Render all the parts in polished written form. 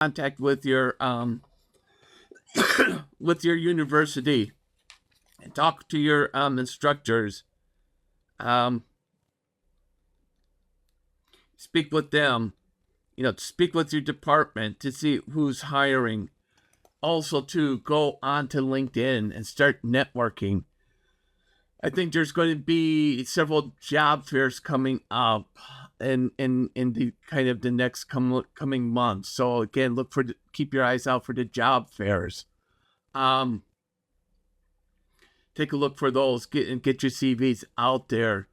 contact with your with your university and talk to your instructors. Um, Speak with them. Speak with your department to see who's hiring. Also, to go onto LinkedIn and start networking. I think there's going to be several job fairs coming up in the kind of the next coming months. So again, keep your eyes out for the job fairs. Um, Take a look for those. Get your CVs out there.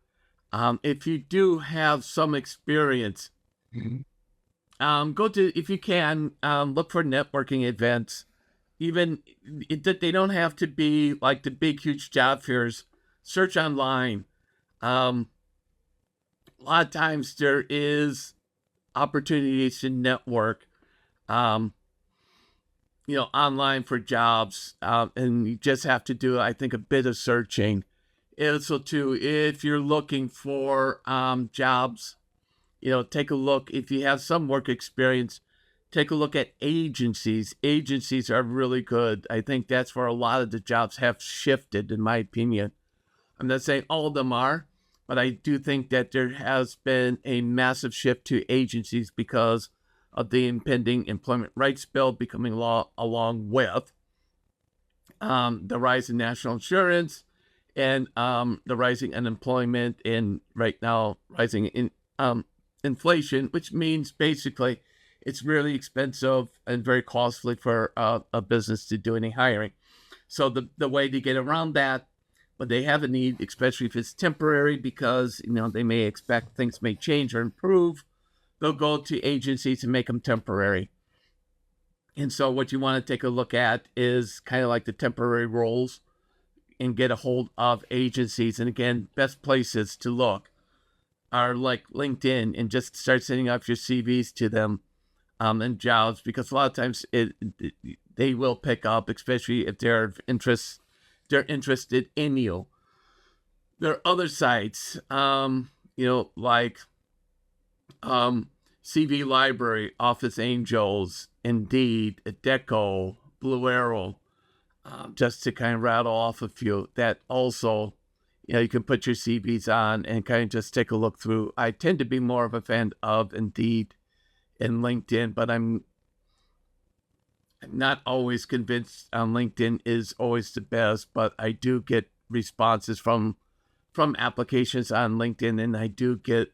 If you do have some experience, go to, if you can, look for networking events. Even they don't have to be like the big, huge job fairs. Search online. A lot of times there is opportunities to network, online for jobs, and you just have to do, I think, a bit of searching. Also, too, if you're looking for jobs, take a look. If you have some work experience, take a look at agencies. Agencies are really good. I think that's where a lot of the jobs have shifted, in my opinion. I'm not saying all of them are, but I do think that there has been a massive shift to agencies because of the impending employment rights bill becoming law, along with the rise in national insurance and the rising unemployment, and right now rising in inflation, which means basically it's really expensive and very costly for a business to do any hiring. So the way to get around that, when they have a need, especially if it's temporary, because they may expect things may change or improve, they'll go to agencies and make them temporary. And so what you want to take a look at is kind of like the temporary roles and get a hold of agencies. And again, best places to look are like LinkedIn, and just start sending off your CVs to them and jobs, because a lot of times they will pick up, especially if they're interested in you. There are other sites, like CV Library, Office Angels, Indeed, Adecco, Blue Arrow, just to kind of rattle off a few that also, you can put your CVs on and kind of just take a look through. I tend to be more of a fan of Indeed and LinkedIn, but I'm not always convinced LinkedIn is always the best, but I do get responses from applications on LinkedIn, and I do get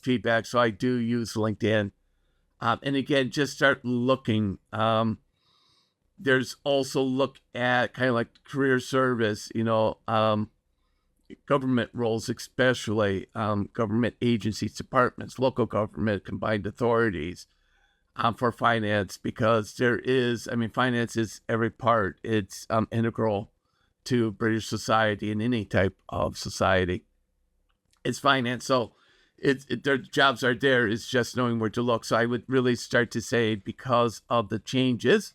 feedback, so I do use LinkedIn. And again, just start looking. There's also look at kind of like career service, government roles, especially government agencies, departments, local government, combined authorities, for finance, because finance is every part. It's integral to British society and any type of society. It's finance. So their jobs are there. It's just knowing where to look. So I would really start to say, because of the changes,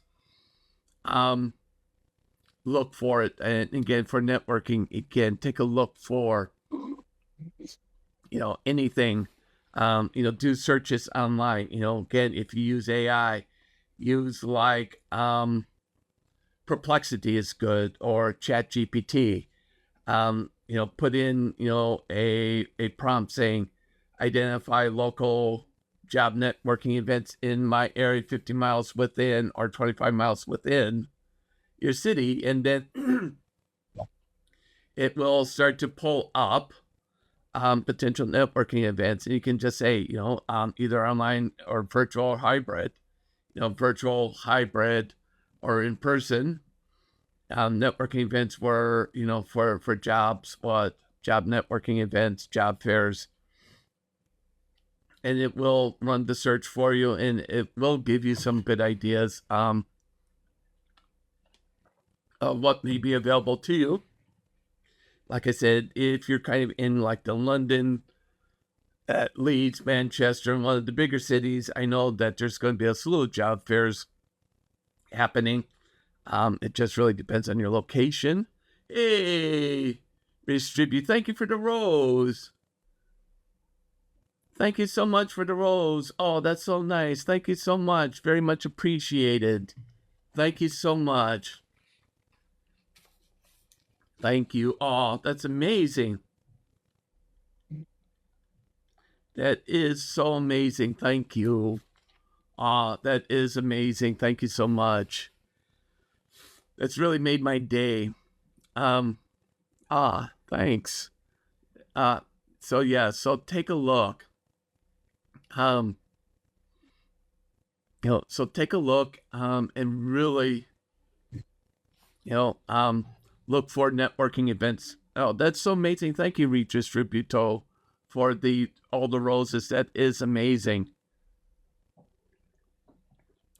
look for it. And again, for networking, again, take a look for, anything. Do searches online. Again, if you use AI, use like Perplexity is good, or Chat GPT. Put in, a prompt saying, identify local job networking events in my area 50 miles within or 25 miles within your city. And then it will start to pull up potential networking events. And you can just say, either online or virtual or hybrid, virtual, hybrid, or in person. Networking events were, for jobs, job networking events, job fairs. And it will run the search for you, and it will give you some good ideas of what may be available to you. Like I said, if you're kind of in like the London, Leeds, Manchester, and one of the bigger cities, I know that there's going to be a slew of job fairs happening. It just really depends on your location. Hey, Distribute, thank you for the rose. Thank you so much for the rose. Oh, that's so nice. Thank you so much. Very much appreciated. Thank you so much. Thank you. Oh, that's amazing. That is so amazing. Thank you. Ah, that is amazing. Thank you so much. That's really made my day. Thanks. Uh, so take a look. Um, so take a look, and really, look for networking events. Oh, that's so amazing. Thank you, Redistributo, for all the roses. That is amazing.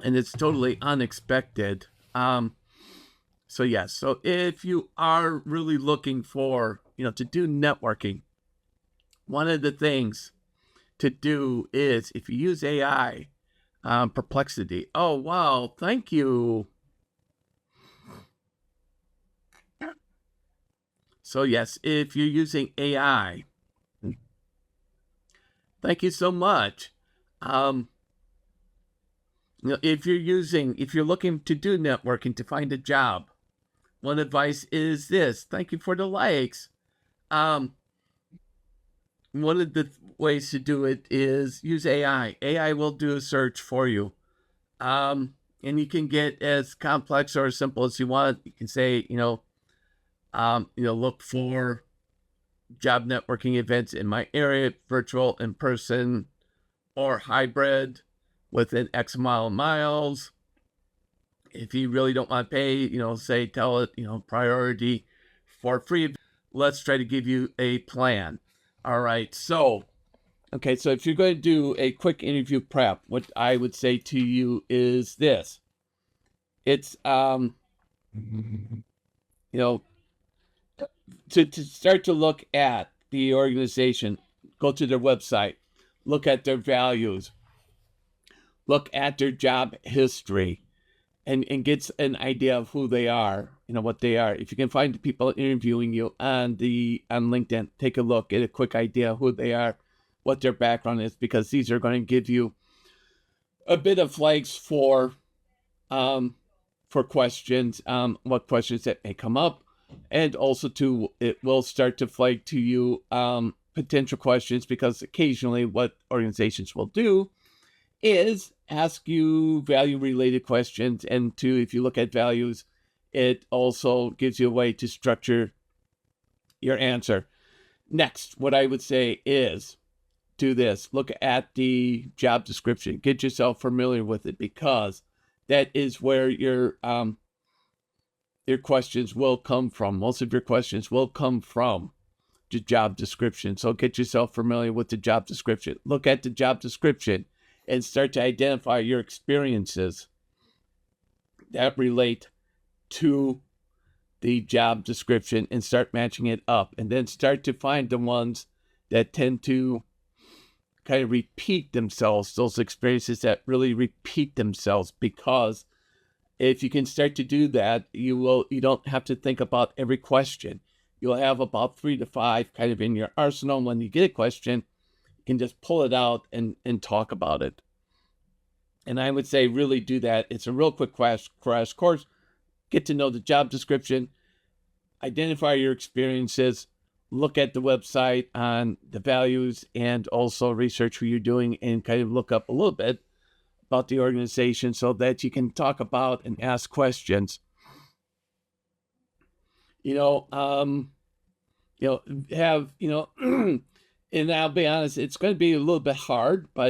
And it's totally unexpected. So if you are really looking for, to do networking, one of the things to do is, if you use AI, Perplexity. Oh, wow. Thank you. So yes, if you're using AI, thank you so much. If you're looking to do networking to find a job, one advice is this. Thank you for the likes. One of the ways to do it is use AI. AI will do a search for you. And you can get as complex or as simple as you want. You can say, look for job networking events in my area, virtual, in person, or hybrid within X amount of miles. If you really don't want to pay, tell it, priority for free. Let's try to give you a plan. All right. So if you're going to do a quick interview prep, what I would say to you is this. It's, to start to look at the organization, go to their website, look at their values, look at their job history, and get an idea of who they are, what they are. If you can find people interviewing you on LinkedIn, take a look, get a quick idea of who they are, what their background is, because these are going to give you a bit of flags for questions, what questions that may come up, and also it will start to flag to you potential questions, because occasionally what organizations will do is ask you value-related questions, and if you look at values, it also gives you a way to structure your answer. Next, what I would say is do this. Look at the job description. Get yourself familiar with it, because that is where your questions will come from. Most of your questions will come from the job description. So get yourself familiar with the job description. Look at the job description and start to identify your experiences that relate to the job description and start matching it up. And then start to find the ones that tend to kind of repeat themselves, those experiences that really repeat themselves, because if you can start to do that, you don't have to think about every question. You'll have about 3 to 5 kind of in your arsenal. When you get a question, you can just pull it out and talk about it. And I would say really do that. It's a real quick crash course. Get to know the job description, identify your experiences, look at the website on the values, and also research who you're doing and kind of look up a little bit about the organization so that you can talk about and ask questions. And I'll be honest, it's going to be a little bit hard, but